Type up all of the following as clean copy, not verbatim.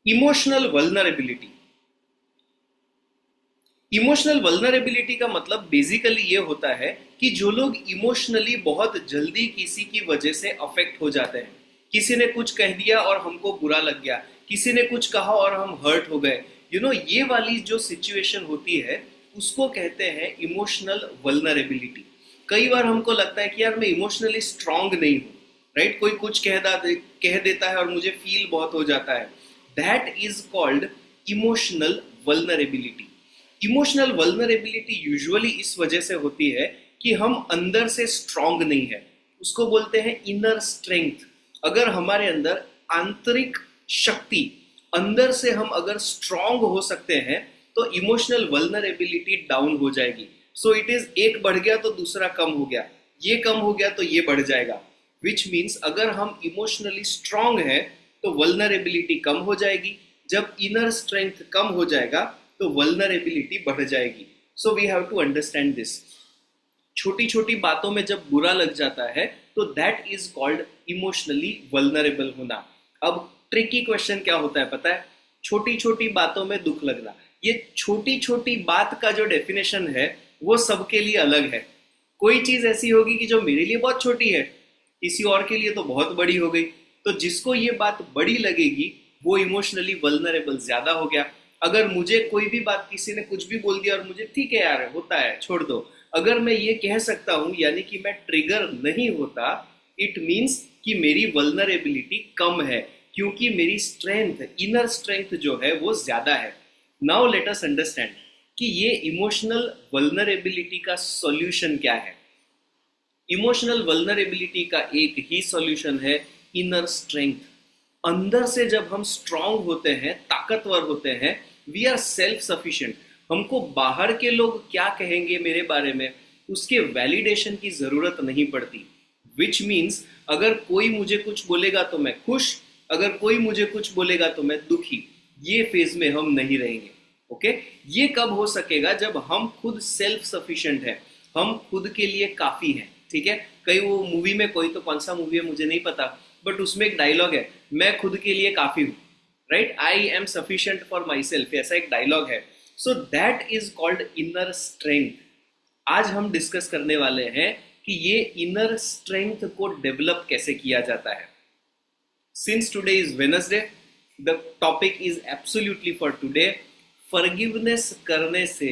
Emotional vulnerability. Emotional vulnerability का मतलब basically ये होता है कि जो लोग इमोशनली बहुत जल्दी किसी की वजह से अफेक्ट हो जाते हैं। किसी ने कुछ कह दिया और हमको बुरा लग गया, किसी ने कुछ कहा और हम हर्ट हो गए, ये वाली जो सिचुएशन होती है उसको कहते हैं इमोशनल वल्नरेबिलिटी। कई बार हमको लगता है कि यार मैं इमोशनली स्ट्रांग नहीं हूँ, राइट? कोई कुछ कह देता है और मुझे फील बहुत हो जाता है। That is called emotional vulnerability. Emotional vulnerability usually इस वजह से होती है कि हम अंदर से स्ट्रांग नहीं है। उसको बोलते हैं इनर स्ट्रेंथ। अगर हमारे अंदर आंतरिक शक्ति, अंदर से हम अगर स्ट्रांग हो सकते हैं तो इमोशनल वल्नरेबिलिटी डाउन हो जाएगी। सो इट इज, एक बढ़ गया तो दूसरा कम हो गया, ये कम हो गया तो ये बढ़ जाएगा। विच मीन्स अगर हम इमोशनली स्ट्रांग है तो वल्नरेबिलिटी कम हो जाएगी। जब इनर स्ट्रेंथ कम हो जाएगा तो वल्नरेबिलिटी बढ़ जाएगी। So we have to understand this. छोटी छोटी बातों में जब बुरा लग जाता है तो that is called emotionally vulnerable होना। अब ट्रिकी क्वेश्चन क्या होता है पता है? छोटी छोटी बातों में दुख लगना। ये छोटी छोटी बात का जो डेफिनेशन है वो सबके लिए अलग है। कोई चीज ऐसी होगी कि जो मेरे लिए बहुत छोटी है, किसी और के लिए तो बहुत बड़ी हो गई। तो जिसको ये बात बड़ी लगेगी वो इमोशनली वल्नरेबल ज्यादा हो गया। अगर मुझे कोई भी बात, किसी ने कुछ भी बोल दिया और मुझे ठीक है यार होता है छोड़ दो, अगर मैं ये कह सकता हूं यानी कि मैं ट्रिगर नहीं होता, इट मीन्स कि मेरी वल्नरेबिलिटी कम है, क्योंकि मेरी स्ट्रेंथ, इनर स्ट्रेंथ जो है वो ज्यादा है। नाउ लेट अस अंडरस्टैंड कि ये इमोशनल वल्नरेबिलिटी का सॉल्यूशन क्या है। इमोशनल वल्नरेबिलिटी का एक ही सॉल्यूशन है, इनर स्ट्रेंथ। अंदर से जब हम स्ट्रांग होते हैं, ताकतवर होते हैं, वी आर सेल्फ सफिशिएंट। हमको बाहर के लोग क्या कहेंगे मेरे बारे में उसके वैलिडेशन की जरूरत नहीं पड़ती। विच मीन्स अगर कोई मुझे कुछ बोलेगा तो मैं खुश, अगर कोई मुझे कुछ बोलेगा तो मैं दुखी। ये फेज में हम नहीं रहेंगे। ओके? ये कब हो सकेगा? जब हम खुद सेल्फ सफिशिएंट है, हम खुद के लिए काफी हैं। ठीक है? कई वो मूवी में, कोई तो कौन सा मूवी है मुझे नहीं पता, बट उसमें एक डायलॉग है, मैं खुद के लिए काफी हूं, right? I am sufficient for my self, ऐसा एक डायलॉग है। सो that is called inner strength. आज हम डिस्कस करने वाले हैं कि ये इनर स्ट्रेंथ को डेवलप कैसे किया जाता है। Since today is Wednesday, the topic is absolutely for today. Forgiveness करने से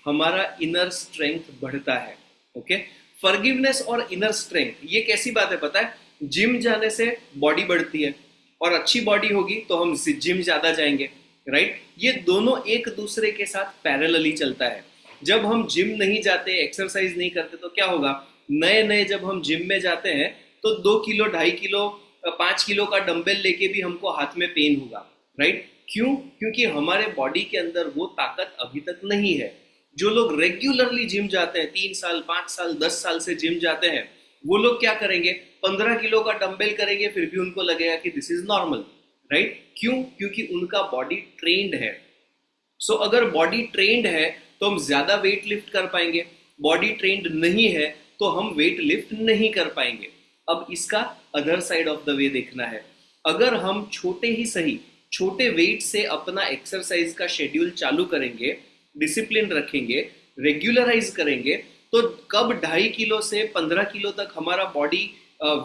हमारा इनर स्ट्रेंथ बढ़ता है। ओके? फॉरगिवनेस और इनर स्ट्रेंथ ये कैसी बात है पता है? जिम जाने से बॉडी बढ़ती है, और अच्छी बॉडी होगी तो हम जिम ज्यादा जाएंगे, राइट? ये दोनों एक दूसरे के साथ पैरेलली चलता है। जब हम जिम नहीं जाते, एक्सरसाइज नहीं करते तो क्या होगा? नए नए जब हम जिम में जाते हैं तो 2 किलो, 2.5 किलो, 5 किलो का डंबल लेके भी हमको हाथ में पेन होगा, राइट? क्यों? क्योंकि हमारे बॉडी के अंदर वो ताकत अभी तक नहीं है। जो लोग रेगुलरली जिम जाते हैं, 3 साल, 5 साल, 10 साल से जिम जाते हैं, वो लोग क्या करेंगे? 15 किलो का डंबल करेंगे, फिर भी उनको लगेगा कि दिस इज नॉर्मल, राइट? क्यों? क्योंकि उनका बॉडी ट्रेन्ड है। सो अगर बॉडी ट्रेन्ड है तो हम ज्यादा वेट लिफ्ट कर पाएंगे, बॉडी ट्रेन्ड नहीं है तो हम वेट लिफ्ट नहीं कर पाएंगे। अब इसका other side of the way देखना है। अगर हम छोटे ही सही, छोटे वेट से अपना एक्सरसाइज का शेड्यूल चालू करेंगे, डिसिप्लिन रखेंगे, रेगुलराइज करेंगे, तो कब 2.5 किलो से 15 किलो तक हमारा बॉडी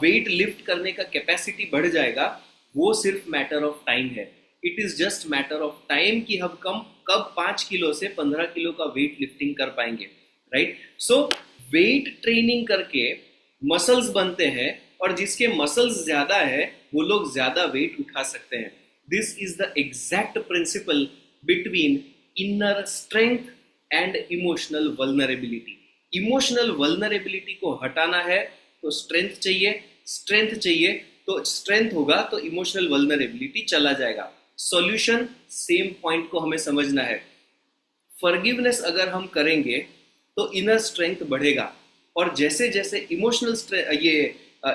वेट लिफ्ट करने का कैपेसिटी बढ़ जाएगा, वो सिर्फ मैटर ऑफ टाइम है। It is just matter of time कि हम कब 5 किलो से 15 किलो का वेट लिफ्टिंग कर पाएंगे, राइट? सो वेट ट्रेनिंग करके मसल्स बनते हैं, और जिसके मसल्स ज्यादा है वो लोग ज्यादा वेट उठा सकते हैं। This is the exact principle between inner strength and emotional vulnerability. Emotional vulnerability को हटाना है तो स्ट्रेंथ चाहिए, स्ट्रेंथ चाहिए तो स्ट्रेंथ होगा तो इमोशनल वल्नरेबिलिटी चला जाएगा। सॉल्यूशन सेम पॉइंट को हमें समझना है। फॉरगिवनेस अगर हम करेंगे तो इनर स्ट्रेंथ बढ़ेगा, और जैसे जैसे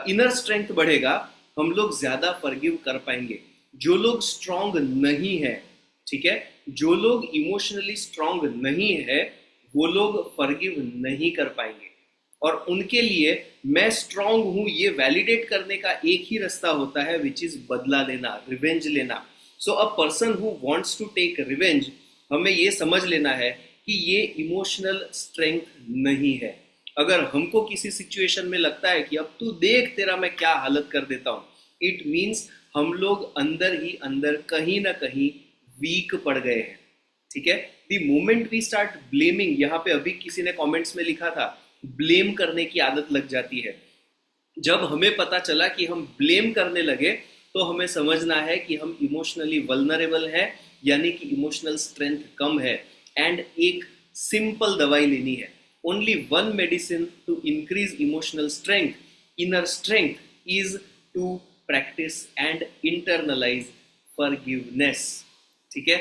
इनर स्ट्रेंथ बढ़ेगा हम लोग ज्यादा फॉरगिव कर पाएंगे। जो लोग स्ट्रांग नहीं है, ठीक है, जो लोग इमोशनली स्ट्रांग नहीं है वो लोग फॉरगिव नहीं कर पाएंगे, और उनके लिए मैं स्ट्रांग हूं ये वैलिडेट करने का एक ही रास्ता होता है, विच इज बदला लेना, रिवेंज लेना। So a person who wants to take revenge, हमें ये समझ लेना है कि ये इमोशनल स्ट्रेंथ नहीं है। अगर हमको किसी सिचुएशन में लगता है कि अब तू देख तेरा मैं क्या हालत कर देता हूँ, इट मीन्स हम लोग अंदर ही अंदर कहीं ना कहीं वीक पड़ गए हैं। ठीक है, the moment we start blaming, यहाँ पे अभी किसी ने कमेंट्स में लिखा था ब्लेम करने की आदत लग जाती है। जब हमें पता चला कि हम ब्लेम करने लगे तो हमें समझना है कि हम इमोशनली वल्नरेबल है, यानी कि इमोशनल स्ट्रेंथ कम है, एंड एक सिंपल दवाई लेनी है। Only one medicine to increase emotional strength, inner strength, is to practise and internalise forgiveness. ठीक है,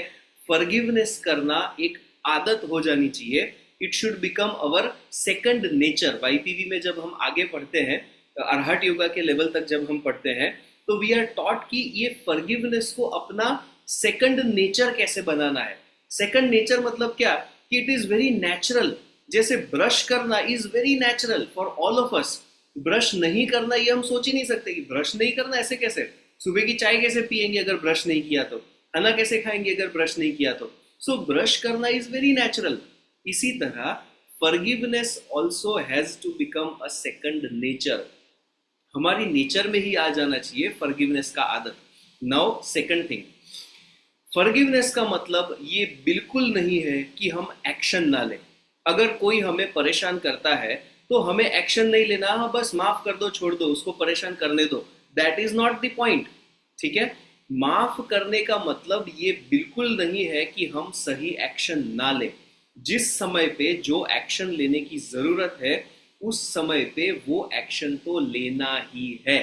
फॉरगिवनेस करना एक आदत हो जानी चाहिए। It should become our second nature. YPV में जब हम आगे पढ़ते हैं, अरहट योगा के लेवल तक जब हम पढ़ते हैं, तो वी आर टॉट कि ये फॉरगिवनेस को अपना सेकंड नेचर कैसे बनाना है। सेकंड नेचर मतलब क्या, कि इट इज वेरी नेचुरल। जैसे ब्रश करना is very natural for all of us. Brush नहीं करना ये हम सोच ही नहीं सकते कि ब्रश नहीं करना, ऐसे कैसे। सुबह की चाय कैसे पियेंगे अगर ब्रश नहीं किया तो, खाना कैसे खाएंगे अगर ब्रश नहीं किया तो। सो ब्रश करना इज वेरी नेचुरल। इसी तरह forgiveness also has to become a second nature. हमारी नेचर में ही आ जाना चाहिए फॉरगिवनेस का आदत। नाउ सेकंड थिंग, फॉरगिवनेस का मतलब ये बिल्कुल नहीं है कि हम एक्शन ना लें। अगर कोई हमें परेशान करता है तो हमें एक्शन नहीं लेना, हाँ बस माफ कर दो, छोड़ दो, उसको परेशान करने दो। That is not the point. ठीक है, माफ करने का मतलब ये बिल्कुल नहीं है कि हम सही एक्शन ना लें। जिस समय पे जो एक्शन लेने की जरूरत है उस समय पे वो एक्शन तो लेना ही है।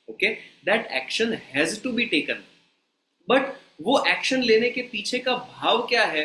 Okay, that action has to be taken. But वो एक्शन लेने के पीछे का भाव क्या है,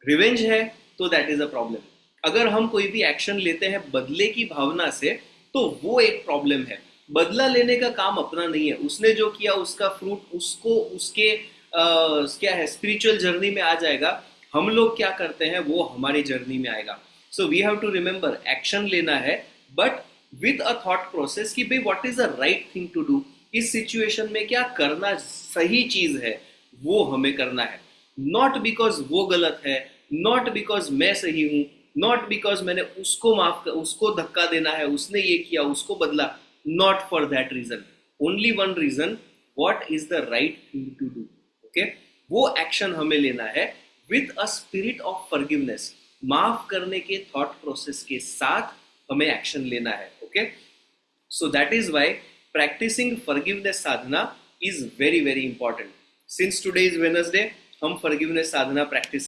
रिवेंज है, तो दैट इज अ प्रॉब्लम। अगर हम कोई भी एक्शन लेते हैं बदले की भावना से, तो वो एक प्रॉब्लम है। बदला लेने का काम अपना नहीं है, उसने जो किया उसका फ्रूट उसको उसके क्या है स्पिरिचुअल जर्नी में आ जाएगा। हम लोग क्या करते हैं वो हमारी जर्नी में आएगा। So we have to remember, action लेना है but with a thought process कि भाई what is the right thing to do. इस सिचुएशन में क्या करना सही चीज है वो हमें करना है। नॉट बिकॉज वो गलत है, नॉट बिकॉज मैं सही हूं, नॉट बिकॉज मैंने उसको धक्का देना है, उसने ये किया, उसको बदला। Not for that reason, only one reason, what is the right thing to do. Okay, वो एक्शन हमें लेना है with a spirit of forgiveness. माफ करने के थॉट प्रोसेस के साथ हमें एक्शन लेना है। Okay, so that is why practising forgiveness sadhana is very very important. Since today is Wednesday, हम फॉरगिवनेस साधना प्रैक्टिस